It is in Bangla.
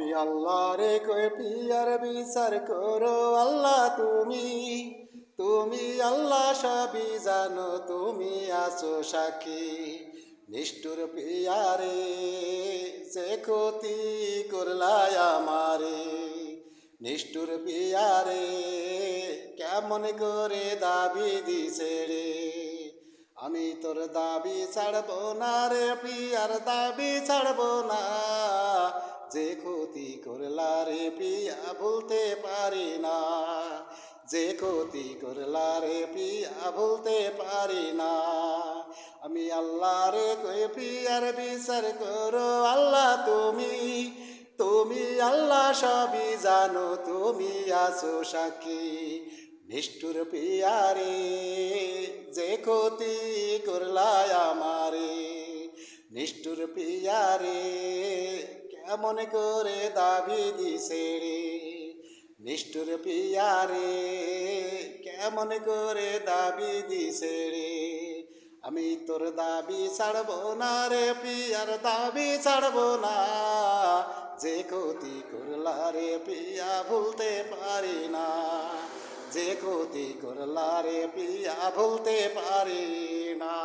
আমি আল্লাহরে কই পিয়ার বিচার করো আল্লাহ তুমি আল্লাহ সবই জানো তুমি আছো সাক্ষী নিষ্ঠুর পিয়ারে যে ক্ষতি করলাই আমারে নিষ্ঠুর পিয়ারে কেমন করে দাবি দিছে রে আমি তোর দাবি ছাড়বো না রে পিয়ার দাবি ছাড়বো না যে ক্ষতি করলা রে পিয়া ভুলতে পারি না যে ক্ষতি করলা রে পিয়া ভুলতে পারি না আমি আল্লাহ রে কই পিয়ার বিচার করো আল্লাহ তুমি আল্লাহ সবই জানো তুমি আছো সাক্ষী নিষ্ঠুর পিয়ারে যে ক্ষতি করলাই আমারে নিষ্ঠুর পিয়ারে কেমন করে দাবি দিছে রে নিষ্ঠুর পিয়ারে কেমন করে দাবি দিছে রে আমি তোর দাবি ছাড়বো না রে পিয়ার দাবি ছাড়বো না যে ক্ষতি করলা রে পিয়া ভুলতে পারি না যে ক্ষতি করলা রে পিয়া ভুলতে পারি না।